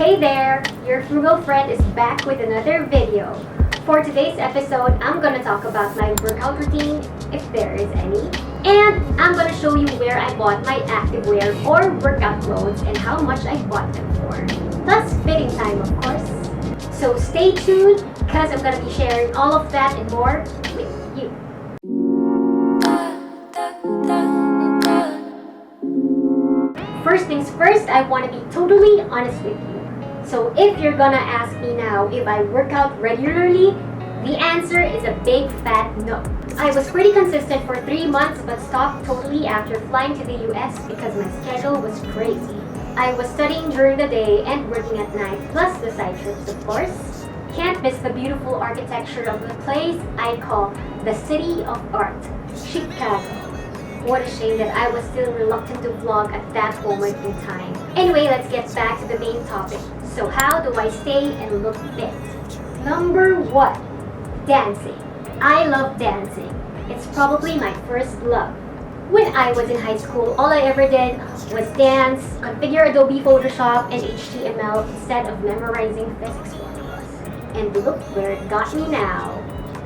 Hey there! Your frugal friend is back with another video. For today's episode, I'm gonna talk about my workout routine, if there is any. And I'm gonna show you where I bought my activewear or workout clothes and how much I bought them for. Plus fitting time, of course. So stay tuned, because I'm gonna be sharing all of that and more with you. First things first, I want to be totally honest with you. So if you're gonna ask me now if I work out regularly, the answer is a big fat no. I was pretty consistent for 3 months but stopped totally after flying to the US because my schedule was crazy. I was studying during the day and working at night, plus the side trips, of course. Can't miss the beautiful architecture of the place I call the City of Art, Chicago. What a shame that I was still reluctant to vlog at that moment in time. Anyway, let's get back to the main topic. So how do I stay and look fit? Number 1, dancing. I love dancing. It's probably my first love. When I was in high school, all I ever did was dance, configure Adobe Photoshop and HTML instead of memorizing physics formulas. And look where it got me now.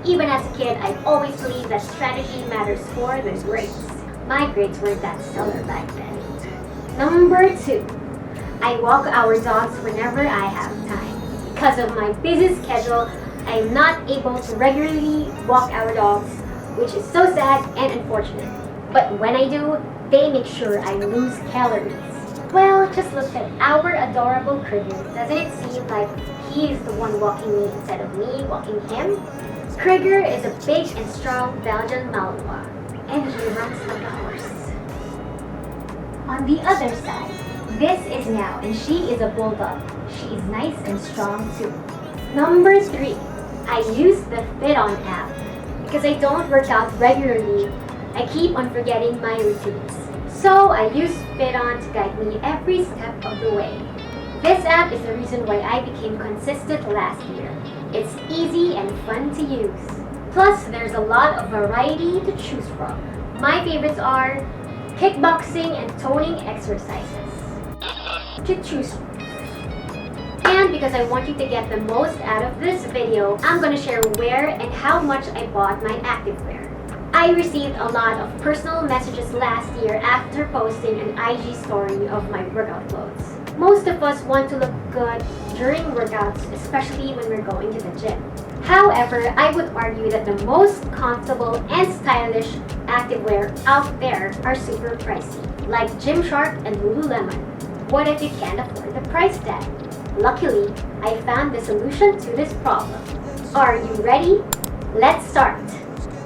Even as a kid, I've always believed that strategy matters more than grades. My grades weren't that stellar back then. Number 2, I walk our dogs whenever I have time. Because of my busy schedule, I am not able to regularly walk our dogs, which is so sad and unfortunate. But when I do, they make sure I lose calories. Well, just look at our adorable Krieger. Doesn't it seem like he is the one walking me instead of me walking him? Krieger is a big and strong Belgian Malinois, and he runs like a horse. On the other side, this is Now, and she is a bulldog. She is nice and strong too. Number 3, I use the Fit On app. Because I don't work out regularly, I keep on forgetting my routines. So I use Fit On to guide me every step of the way. This app is the reason why I became consistent last year. It's easy and fun to use. Plus, there's a lot of variety to choose from. My favorites are kickboxing and toning exercises to choose from. And because I want you to get the most out of this video, I'm gonna share where and how much I bought my activewear. I received a lot of personal messages last year after posting an IG story of my workout clothes. Most of us want to look good during workouts, especially when we're going to the gym. However, I would argue that the most comfortable and stylish activewear out there are super pricey, like Gymshark and Lululemon. What if you can't afford the price tag? Luckily, I found the solution to this problem. Are you ready? Let's start!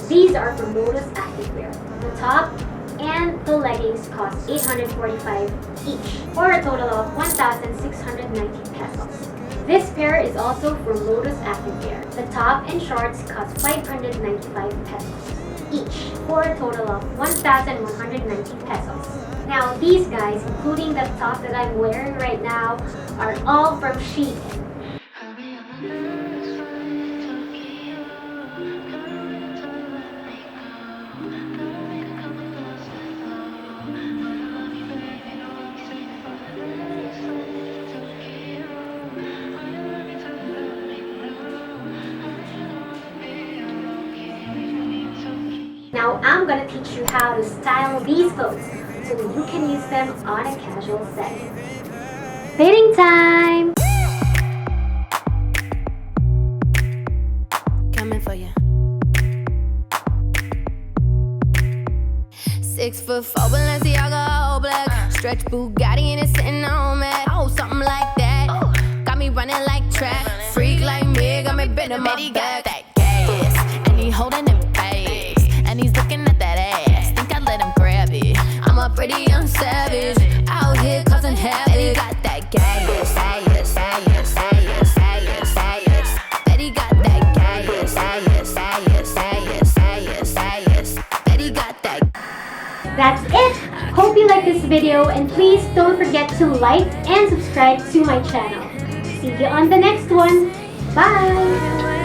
These are from Modus Activewear. The top and the leggings cost $845 each, or a total of 1,690 pesos. This pair is also from Modus Activewear. The top and shorts cost 595 pesos each, for a total of 1,190 pesos. Now these guys, including the top that I'm wearing right now, are all from Shein. Now I'm gonna teach you how to style these clothes so you can use them on a casual setting. Fitting time! Coming for you. 6'4" Balenciaga all black, stretch Bugatti and it's sitting on me. Oh, something like that. Got me running like track, freak like me, got me bending my back. That gas, and he holding it fast, and he's looking at that ass. Think I let him grab it. I'm a pretty young savage, out here causing havoc. And he got that gas, ass, ass, ass, ass, ass. And he got that gas, ass, ass, ass, ass, ass. And he got that. That's it! Hope you like this video, and please don't forget to like and subscribe to my channel. See you on the next one. Bye!